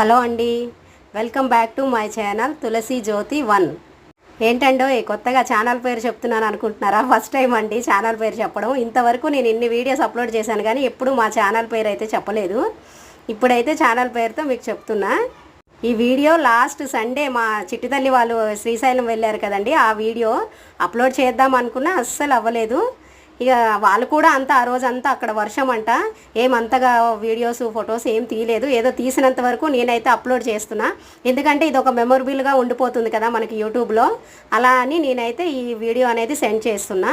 Hello అండి, welcome back to my channel Tulasi Jyothi 1. ఏంటండో కొత్తగా ఛానల్ పేరు చెప్తున్నాను అనుకుంటున్నారా? ఫస్ట్ టైం అండి ఛానల్ పేరు చెప్పడం. ఇంతవరకు నేను ఇన్ని వీడియోస్ అప్లోడ్ చేశాను కానీ ఎప్పుడు మా ఛానల్ పేరు అయితే చెప్పలేదు. ఇప్పుడైతే ఛానల్ పేరుతో మీకు చెప్తున్నా. ఈ వీడియో లాస్ట్ సండే మా చిట్టి తల్లి వాళ్ళు శ్రీశైలం వెళ్ళారు కదండి, ఆ వీడియో అప్లోడ్ చేద్దాం అనుకున్నా అస్సలు అవ్వలేదు. ఇక వాళ్ళు కూడా అంతా ఆ రోజంతా అక్కడ వర్షం అంట, ఏమంతగా వీడియోస్ ఫొటోస్ ఏం తీయలేదు. ఏదో తీసినంత వరకు నేనైతే అప్లోడ్ చేస్తున్నా, ఎందుకంటే ఇది ఒక మెమొరబుల్గా ఉండిపోతుంది కదా మనకి యూట్యూబ్లో. అలా అని నేనైతే ఈ వీడియో అనేది సెండ్ చేస్తున్నా.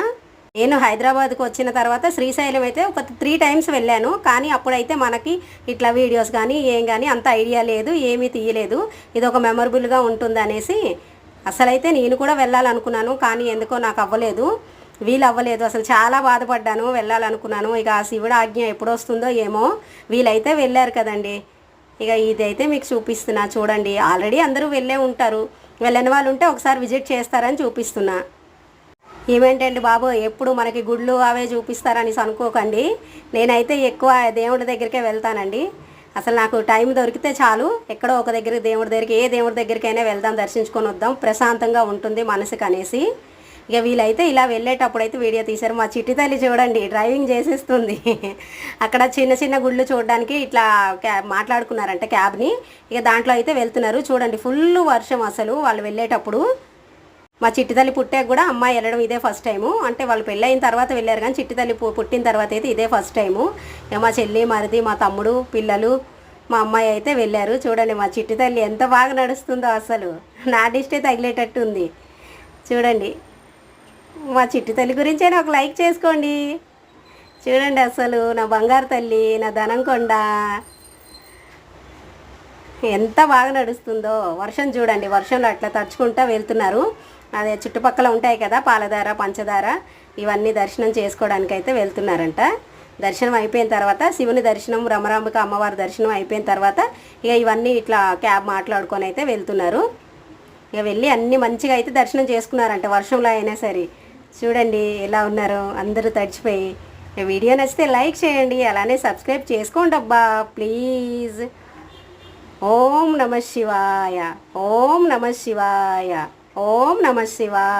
నేను హైదరాబాద్కి వచ్చిన తర్వాత శ్రీశైలం అయితే ఒక 3 టైమ్స్ వెళ్ళాను, కానీ అప్పుడైతే మనకి ఇట్లా వీడియోస్ కానీ ఏం కానీ అంత ఐడియా లేదు, ఏమీ తీయలేదు. ఇది ఒక మెమొరబుల్గా ఉంటుంది అనేసి అసలైతే నేను కూడా వెళ్ళాలనుకున్నాను, కానీ ఎందుకో నాకు అవ్వలేదు, వీలు అవ్వలేదు. అసలు చాలా బాధపడ్డాను, వెళ్ళాలనుకున్నాను. ఇక ఆ శివుడు ఆజ్ఞ ఎప్పుడు వస్తుందో ఏమో. వీళ్ళైతే వెళ్ళారు కదండి, ఇక ఇదైతే మీకు చూపిస్తున్నా చూడండి. ఆల్రెడీ అందరూ వెళ్ళే ఉంటారు, వెళ్ళని వాళ్ళు ఉంటే ఒకసారి విజిట్ చేస్తారని చూపిస్తున్నా. ఏమేంటండి బాబు, ఎప్పుడు మనకి గుళ్ళు అవే చూపిస్తారని అనుకోకండి. నేనైతే ఎక్కువ దేవుడి దగ్గరికే వెళ్తానండి. అసలు నాకు టైం దొరికితే చాలు, ఎక్కడో ఒక దగ్గర దేవుడి దగ్గరికి, ఏ దేవుడి దగ్గరికైనా వెళ్దాం, దర్శించుకొని వద్దాం, ప్రశాంతంగా ఉంటుంది మనసుకు అనేసి. ఇక వీళ్ళైతే ఇలా వెళ్ళేటప్పుడు అయితే వీడియో తీశారు. మా చిట్టి తల్లి చూడండి డ్రైవింగ్ చేసేస్తుంది. అక్కడ చిన్న చిన్న గుళ్ళు చూడడానికి ఇట్లా మాట్లాడుకున్నారంట క్యాబ్ని, ఇక దాంట్లో అయితే వెళ్తున్నారు. చూడండి ఫుల్ వర్షం అసలు వాళ్ళు వెళ్ళేటప్పుడు. మా చిట్టి తల్లి పుట్టాక కూడా అమ్మాయి వెళ్ళడం ఇదే ఫస్ట్ టైము. అంటే వాళ్ళు పెళ్ళైన తర్వాత వెళ్ళారు, కానీ చిట్టి తల్లి పుట్టిన తర్వాత అయితే ఇదే ఫస్ట్ టైము. ఇక మా చెల్లి, మరిది, మా తమ్ముడు, పిల్లలు, మా అమ్మాయి అయితే వెళ్ళారు. చూడండి మా చిట్టి తల్లి ఎంత బాగా నడుస్తుందో, అసలు నా దిష్టే తగిలేటట్టు ఉంది. చూడండి మా చిట్టి తల్లి గురించైనా ఒక లైక్ చేసుకోండి. చూడండి అసలు నా బంగారు తల్లి, నా ధనంకొండ ఎంత బాగా నడుస్తుందో. వర్షం చూడండి, వర్షంలో అట్లా తడుచుకుంటూ వెళ్తున్నారు. అదే చుట్టుపక్కల ఉంటాయి కదా పాలధార, పంచదార, ఇవన్నీ దర్శనం చేసుకోవడానికి అయితే వెళ్తున్నారంట. దర్శనం అయిపోయిన తర్వాత శివుని దర్శనం, రమరాంబిక అమ్మవారి దర్శనం అయిపోయిన తర్వాత ఇక ఇవన్నీ ఇట్లా క్యాబ్ మాట్లాడుకొని అయితే వెళ్తున్నారు. ఇక వెళ్ళి అన్నీ మంచిగా అయితే దర్శనం చేసుకున్నారంట, వర్షంలో అయినా సరే. చూడండి ఎలా ఉన్నారో అందరూ తడిచిపోయి. వీడియో నచ్చితే లైక్ చేయండి, అలానే సబ్స్క్రైబ్ చేసుకోండి అబ్బా ప్లీజ్. ఓం నమః శివాయ, ఓం నమః శివాయ, ఓం నమః శివాయ.